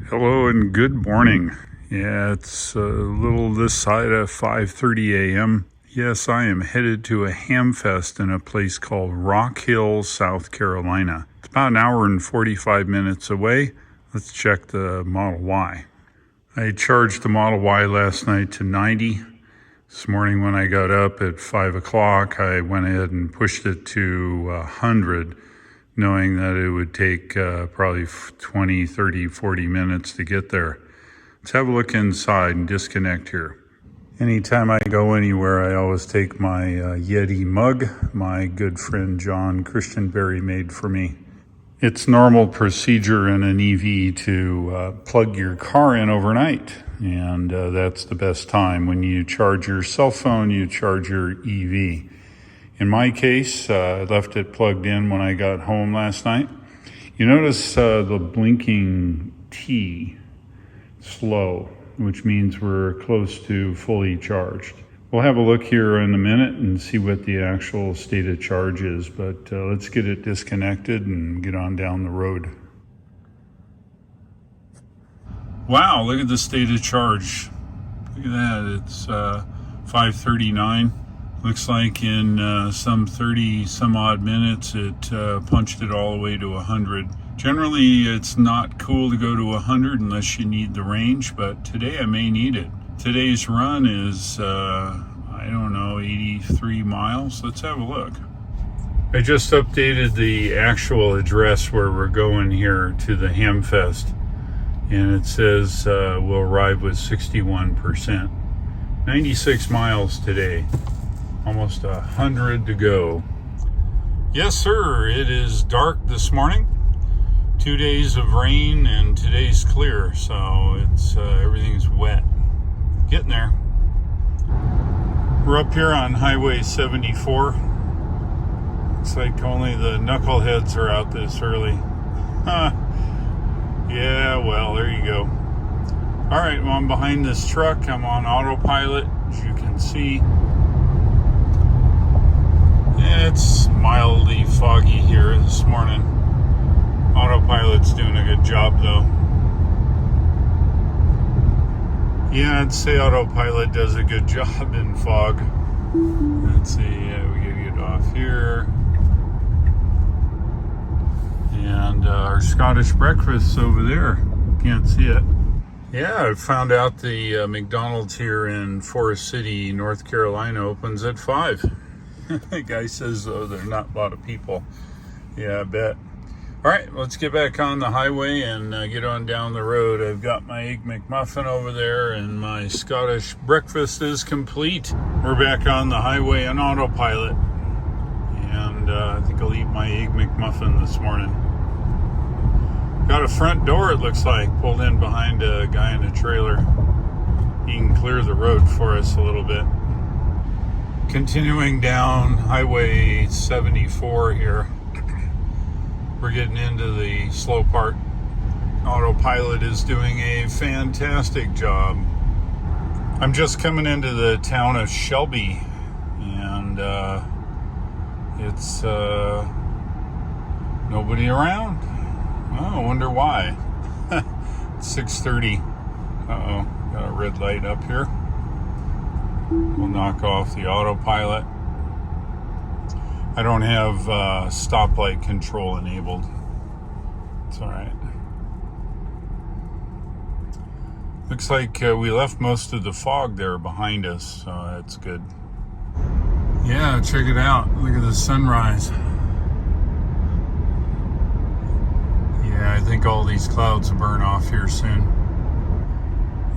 Hello and good morning. Yeah, it's a little this side of 5:30 a.m. Yes, I am headed to a ham fest in a place called Rock Hill, South Carolina. It's about an hour and 45 minutes away. Let's check the Model Y. I charged the Model Y last night to 90. This morning when I got up at 5 o'clock, I went ahead and pushed it to 100. Knowing that it would take probably 20, 30, 40 minutes to get there. Let's have a look inside and disconnect here. Anytime I go anywhere, I always take my Yeti mug my good friend John Christianberry made for me. It's normal procedure in an EV to plug your car in overnight, and that's the best time. When you charge your cell phone, you charge your EV. In my case, I left it plugged in when I got home last night. You notice the blinking T, slow, which means we're close to fully charged. We'll have a look here in a minute and see what the actual state of charge is, but let's get it disconnected and get on down the road. Wow, look at the state of charge. Look at that, it's 5:39. Looks like in some 30 some odd minutes it punched it all the way to 100. Generally it's not cool to go to 100 unless you need the range, but today I may need it. Today's run is I don't know, 83 miles. Let's have a look. I just updated the actual address where we're going here to the Hamfest, and it says we'll arrive with 61%. 96 miles today. Almost 100 to go. Yes, sir. It is dark this morning. 2 days of rain and today's clear, so it's everything's wet. Getting there. We're up here on Highway 74. Looks like only the knuckleheads are out this early. Huh. Yeah, well, there you go. All right, well, I'm behind this truck. I'm on autopilot, as you can see. It's mildly foggy here this morning. Autopilot's doing a good job though. Yeah, I'd say autopilot does a good job in fog. Let's see, we gotta get off here. And our Scottish breakfast's over there. Can't see it. Yeah, I found out the McDonald's here in Forest City, North Carolina opens at 5. The guy says, oh, there's not a lot of people. Yeah, I bet. All right, let's get back on the highway and get on down the road. I've got my Egg McMuffin over there, and my Scottish breakfast is complete. We're back on the highway on autopilot. And I think I'll eat my Egg McMuffin this morning. Got a front door, it looks like, pulled in behind a guy in a trailer. He can clear the road for us a little bit. Continuing down Highway 74 here. We're getting into the slow part. Autopilot is doing a fantastic job. I'm just coming into the town of Shelby, and it's nobody around. Oh, I wonder why. It's 6:30. Uh-oh, got a red light up here. We'll knock off the autopilot. I don't have stoplight control enabled. It's all right. Looks like we left most of the fog there behind us, so that's good. Yeah, check it out. Look at the sunrise. Yeah, I think all these clouds will burn off here soon.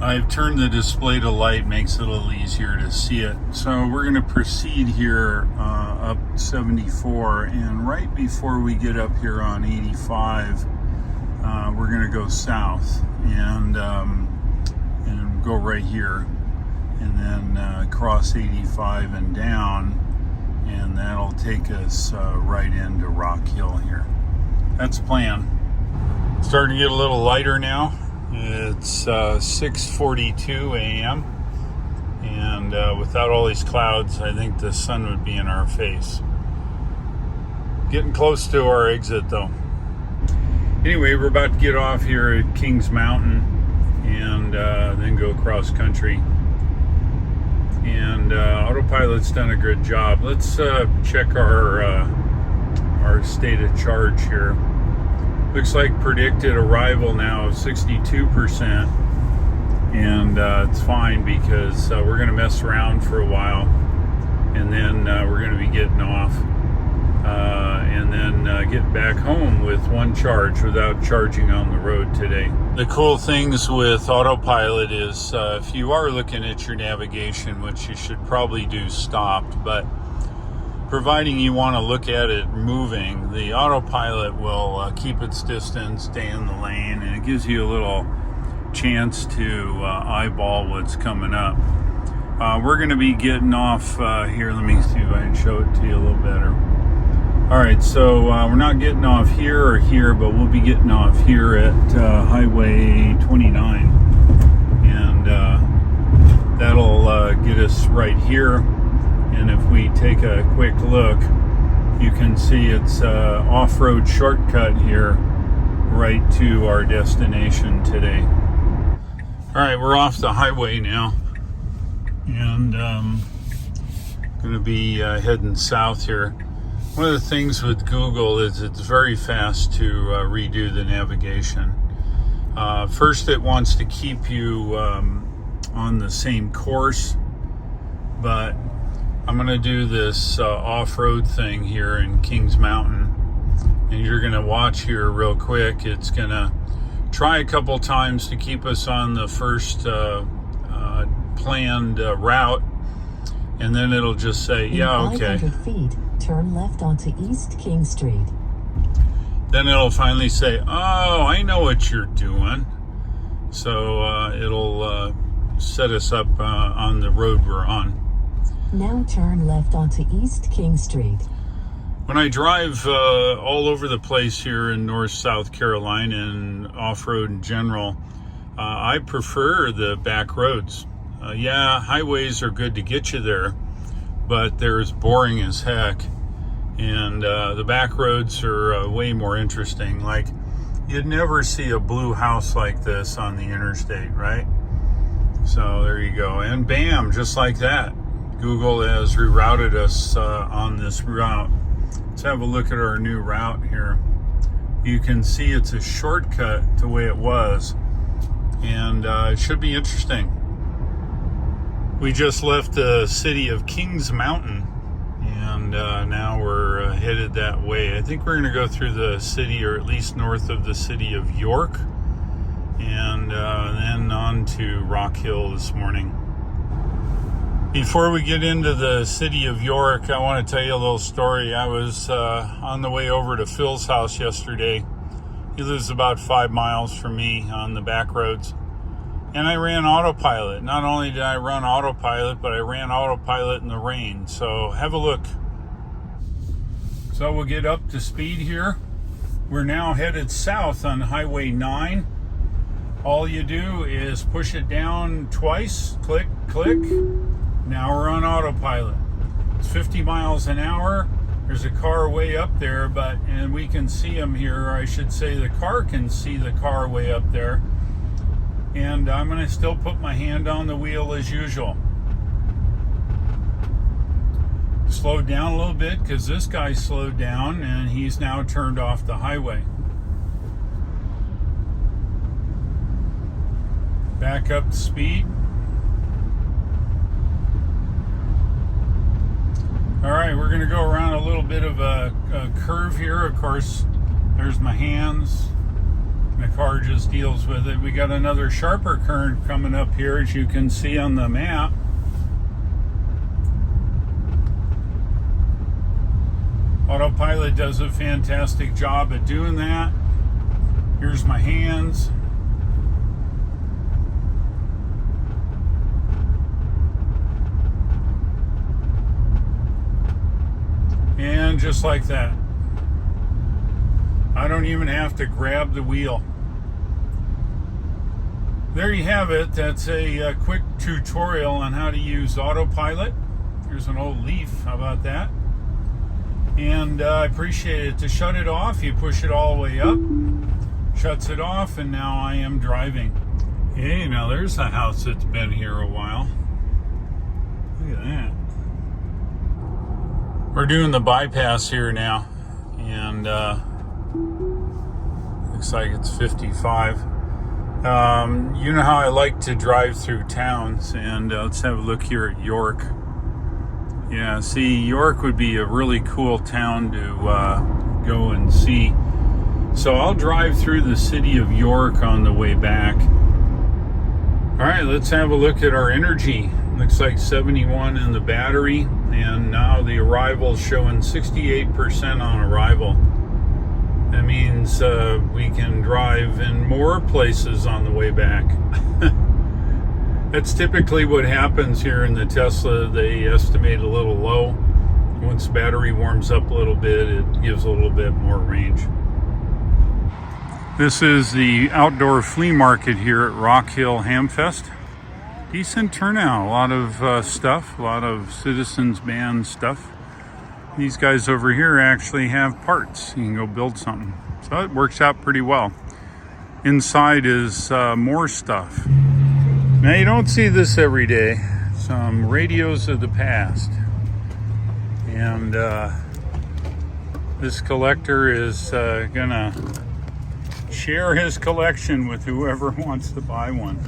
I've turned the display to light, makes it a little easier to see it. So we're going to proceed here up 74, and right before we get up here on 85, we're going to go south and go right here, and then cross 85 and down, and that'll take us right into Rock Hill here. That's the plan. Starting to get a little lighter now. It's 6:42 a.m. and without all these clouds, I think the sun would be in our face. Getting close to our exit though. Anyway, we're about to get off here at Kings Mountain and then go cross country. And autopilot's done a good job. Let's check our state of charge here. Looks like predicted arrival now of 62%, and it's fine because we're going to mess around for a while, and then we're going to be getting off, and then get back home with one charge without charging on the road today. The cool things with autopilot is if you are looking at your navigation, which you should probably do stopped, but providing you want to look at it moving, the autopilot will keep its distance, stay in the lane, and it gives you a little chance to eyeball what's coming up. We're going to be getting off here. Let me see if I can show it to you a little better. All right, so we're not getting off here or here, but we'll be getting off here at Highway 29, and that'll get us right here. And if we take a quick look, you can see it's an off-road shortcut here right to our destination today. All right, we're off the highway now, and going to be heading south here. One of the things with Google is it's very fast to redo the navigation. First, it wants to keep you on the same course, but I'm going to do this off-road thing here in Kings Mountain, and you're going to watch here real quick. It's going to try a couple times to keep us on the first planned route, and then it'll just say, yeah, okay. 500 feet, turn left onto East King Street. Then it'll finally say, oh, I know what you're doing. So it'll set us up on the road we're on. Now turn left onto East King Street. When I drive all over the place here in North South Carolina and off-road in general, I prefer the back roads. Yeah, highways are good to get you there, but they're as boring as heck. And the back roads are way more interesting. Like, you'd never see a blue house like this on the interstate, right? So there you go. And bam, just like that, Google has rerouted us on this route. Let's have a look at our new route here. You can see it's a shortcut to the way it was, and it should be interesting. We just left the city of Kings Mountain, and now we're headed that way. I think we're going to go through the city, or at least north of the city of York, and then on to Rock Hill this morning. Before we get into the city of York, I want to tell you a little story. I was on the way over to Phil's house yesterday. He lives about 5 miles from me on the back roads. And I ran autopilot. Not only did I run autopilot, but I ran autopilot in the rain. So have a look. So we'll get up to speed here. We're now headed south on Highway 9. All you do is push it down twice, click, click. Now we're on autopilot. It's 50 miles an hour. There's a car way up there, and we can see him here. Or I should say the car can see the car way up there. And I'm going to still put my hand on the wheel as usual. Slowed down a little bit because this guy slowed down and he's now turned off the highway. Back up to speed. All right, we're going to go around a little bit of a curve here. Of course, there's my hands. The car just deals with it. We got another sharper curve coming up here, as you can see on the map. Autopilot does a fantastic job at doing that. Here's my hands. And just like that, I don't even have to grab the wheel. There you have it. That's a quick tutorial on how to use autopilot. Here's an old leaf. How about that? And I appreciate it. To shut it off, you push it all the way up. Shuts it off, and now I am driving. Hey, now there's a house that's been here a while. Look at that. We're doing the bypass here now, and looks like it's 55. You know how I like to drive through towns, and let's have a look here at York. Yeah, see, York would be a really cool town to go and see. So I'll drive through the city of York on the way back. All right, let's have a look at our energy. Looks like 71 in the battery, and now the arrival showing 68% on arrival. That means we can drive in more places on the way back. That's typically what happens here in the Tesla. They estimate a little low. Once the battery warms up a little bit, it gives a little bit more range. This is the outdoor flea market here at Rock Hill Hamfest. Decent turnout, a lot of stuff, a lot of Citizens Band stuff. These guys over here actually have parts. You can go build something. So it works out pretty well. Inside is more stuff. Now you don't see this every day. Some radios of the past. And this collector is gonna share his collection with whoever wants to buy one.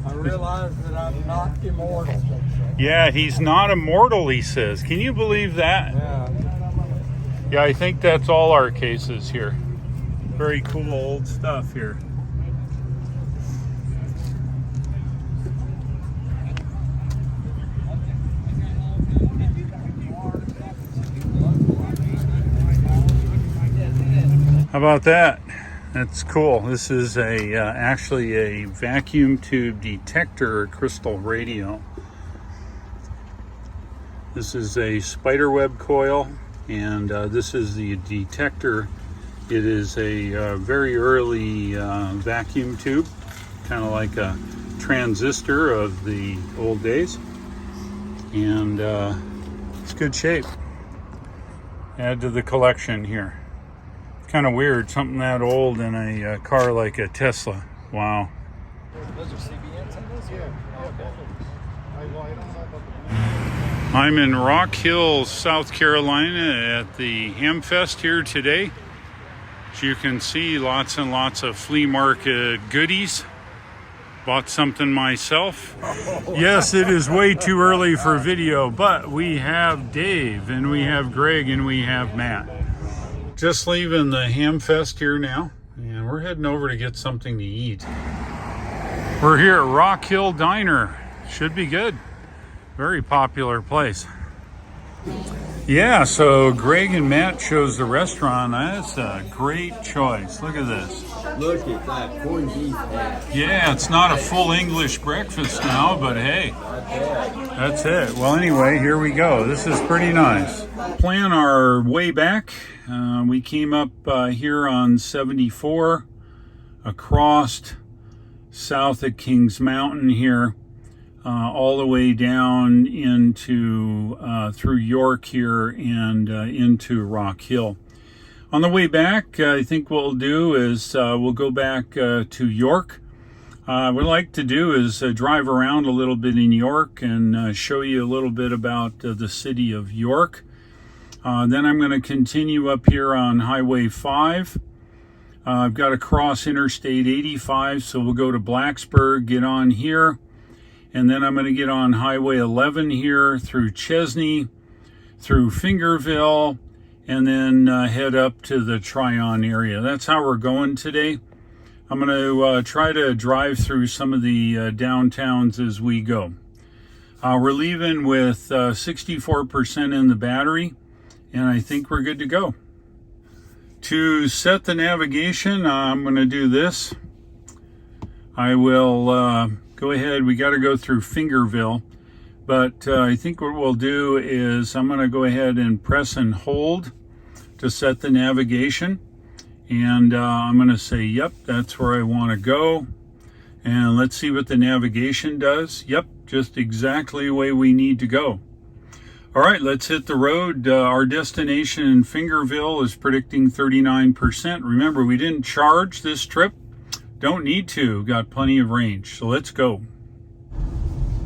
I realize that I'm not immortal. Yeah, he's not immortal, he says. Can you believe that? Yeah, I think that's all our cases here. Very cool old stuff here. How about that? That's cool. This is actually a vacuum tube detector crystal radio. This is a spiderweb coil, and this is the detector. It is a very early vacuum tube, kind of like a transistor of the old days, and it's good shape. Add to the collection here. Kind of weird, something that old in a car like a Tesla. Wow. Those are CB antennas? Yeah. I'm in Rock Hill, South Carolina at the Hamfest here today. As you can see, lots and lots of flea market goodies. Bought something myself. Yes, it is way too early for video, but we have Dave, and we have Greg, and we have Matt. Just leaving the Hamfest here now, and we're heading over to get something to eat. We're here at Rock Hill Diner. Should be good. Very popular place. Yeah, so Greg and Matt chose the restaurant. That's a great choice. Look at this. Look at that corned beef hash. Yeah, it's not a full English breakfast now, but hey, that's it. Well, anyway, here we go. This is pretty nice. Plan our way back. We came up here on 74, across south of Kings Mountain here, all the way down into through York here and into Rock Hill. On the way back, I think what we'll do is we'll go back to York. What I'd like to do is drive around a little bit in York and show you a little bit about the city of York. Then I'm going to continue up here on Highway 5. I've got to cross Interstate 85, so we'll go to Blacksburg, get on here, and then I'm going to get on Highway 11 here through Chesney, through Fingerville, and then head up to the Tryon area. That's how we're going today. I'm going to try to drive through some of the downtowns as we go. We're leaving with 64% in the battery, and I think we're good to go. To set the navigation, I'm going to do this. I will go ahead. We got to go through Fingerville, but I think what we'll do is I'm going to go ahead and press and hold to set the navigation, and I'm going to say, yep, that's where I want to go. And let's see what the navigation does. Yep, just exactly the way we need to go. All right, let's hit the road. Our destination in Fingerville is predicting 39%. Remember, we didn't charge this trip. Don't need to. Got plenty of range. So let's go.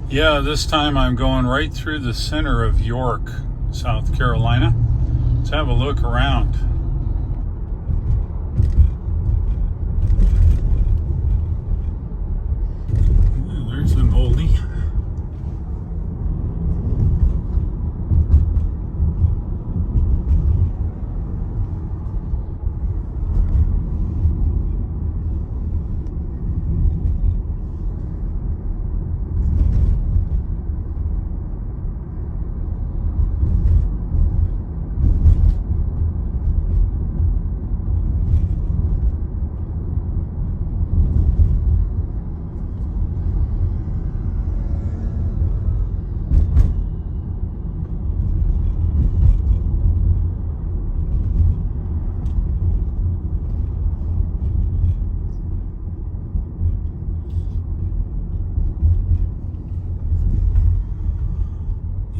Yeah, this time I'm going right through the center of York, South Carolina. Let's have a look around. Yeah, there's an oldie.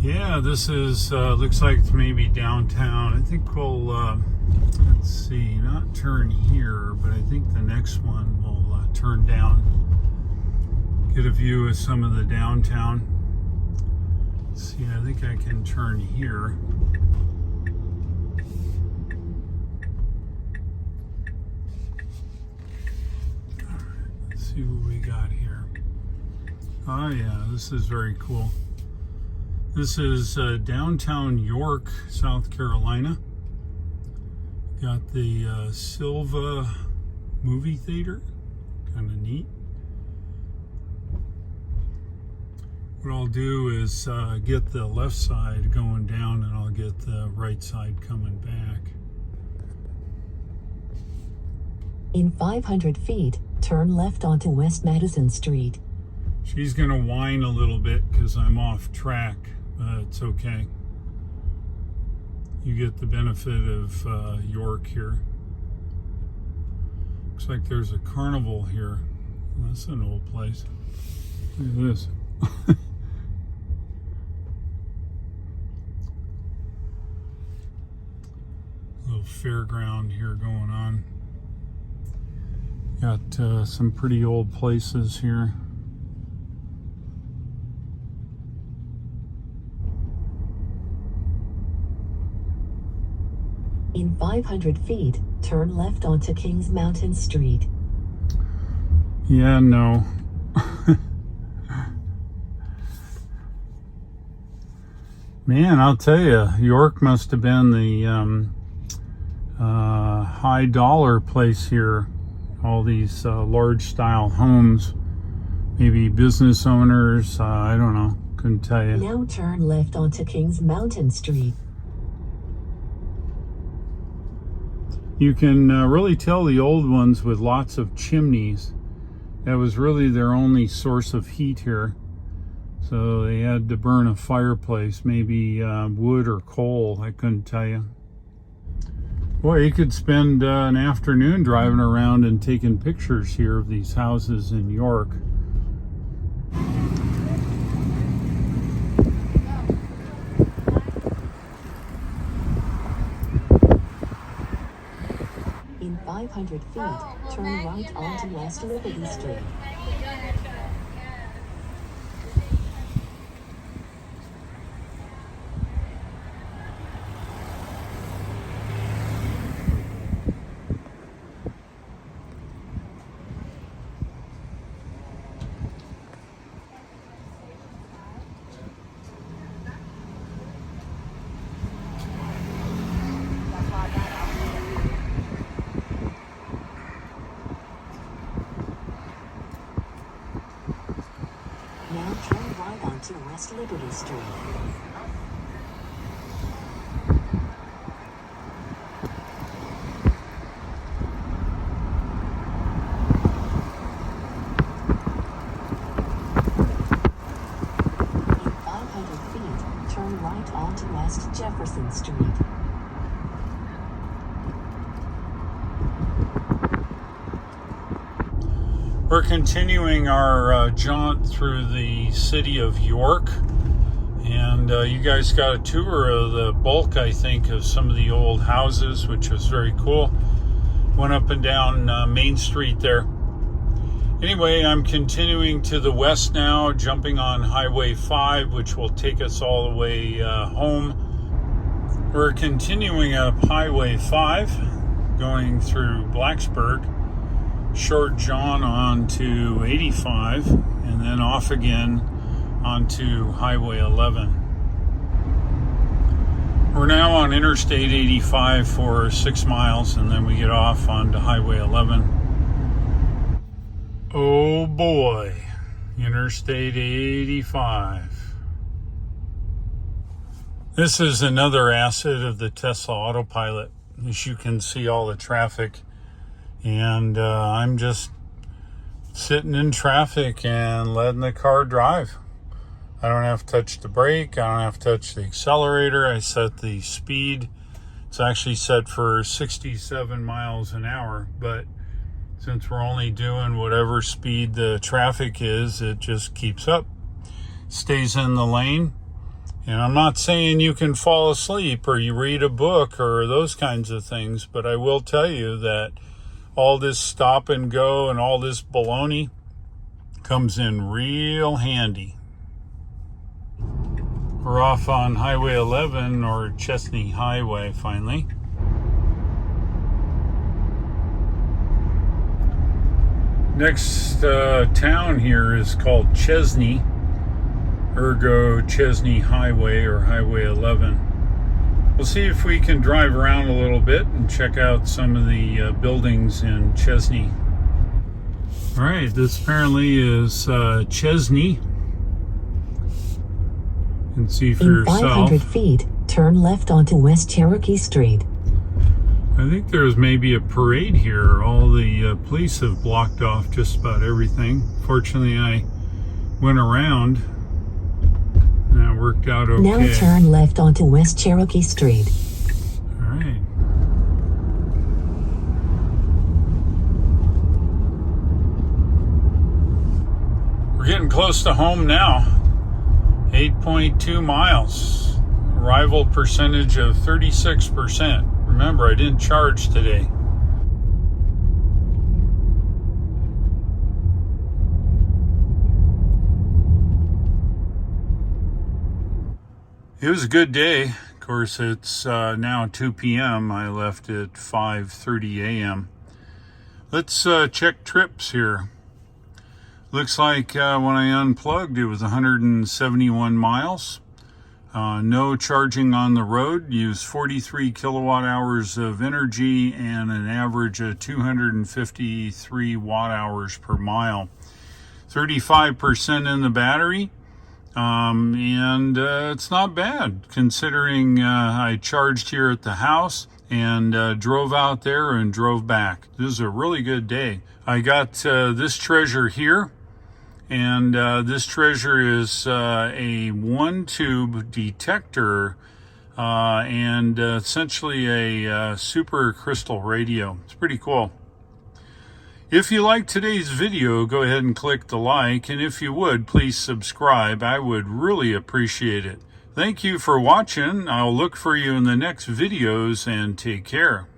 Yeah, this is, looks like it's maybe downtown. I think we'll, let's see, not turn here, but I think the next one will turn down. Get a view of some of the downtown. Let's see, I think I can turn here. All right, let's see what we got here. Oh yeah, this is very cool. This is downtown York, South Carolina. Got the Silva movie theater, kind of neat. What I'll do is get the left side going down and I'll get the right side coming back. In 500 feet, turn left onto West Madison Street. She's gonna whine a little bit because I'm off track. It's okay. You get the benefit of York here. Looks like there's a carnival here. That's an old place. Look at this. Little fairground here going on. Got some pretty old places here. In 500 feet, turn left onto Kings Mountain Street. Yeah, no. Man, I'll tell you, York must have been the high dollar place here. All these large style homes, maybe business owners, I don't know, couldn't tell you. Now turn left onto Kings Mountain Street. You can really tell the old ones with lots of chimneys. That was really their only source of heat here. So they had to burn a fireplace, maybe wood or coal, I couldn't tell you. Boy, you could spend an afternoon driving around and taking pictures here of these houses in York. In 500 feet, turn right onto West Liberty Street. Now turn right onto West Liberty Street. In 500 feet, turn right onto West Jefferson Street. We're continuing our jaunt through the city of York, And you guys got a tour of the bulk, I think, of some of the old houses, which was very cool. Went up and down Main Street there. Anyway, I'm continuing to the west now, jumping on Highway 5, which will take us all the way home. We're continuing up Highway 5, going through Blacksburg, Short John onto 85, and then off again onto Highway 11. We're now on Interstate 85 for 6 miles, and then we get off onto Highway 11. Oh boy, Interstate 85. This is another asset of the Tesla Autopilot. As you can see, all the traffic, and I'm just sitting in traffic and letting the car drive. I don't have to touch the brake. I don't have to touch the accelerator. I set the speed. It's actually set for 67 miles an hour, but since we're only doing whatever speed the traffic is, it just keeps up, stays in the lane. And I'm not saying you can fall asleep or you read a book or those kinds of things, but I will tell you that all this stop and go and all this baloney comes in real handy. We're off on Highway 11, or Chesney Highway, finally. Next town here is called Chesney, ergo Chesney Highway, or Highway 11. We'll see if we can drive around a little bit and check out some of the buildings in Chesney. All right, this apparently is Chesney. You can see for yourself. In 500 feet, turn left onto West Cherokee Street. I think there's maybe a parade here. All the police have blocked off just about everything. Fortunately, I went around and it worked out okay. Now turn left onto West Cherokee Street. All right. We're getting close to home now. 8.2 miles. Arrival percentage of 36%. Remember, I didn't charge today. It was a good day. Of course, it's now 2 p.m. I left at 5:30 a.m. Let's check trips here. Looks like when I unplugged, it was 171 miles. No charging on the road, used 43 kilowatt hours of energy and an average of 253 watt hours per mile. 35% in the battery, and it's not bad considering I charged here at the house and drove out there and drove back. This is a really good day. I got this treasure here. And this treasure is a one-tube detector and essentially a super crystal radio. It's pretty cool. If you liked today's video, go ahead and click the like. And if you would, please subscribe. I would really appreciate it. Thank you for watching. I'll look for you in the next videos, and take care.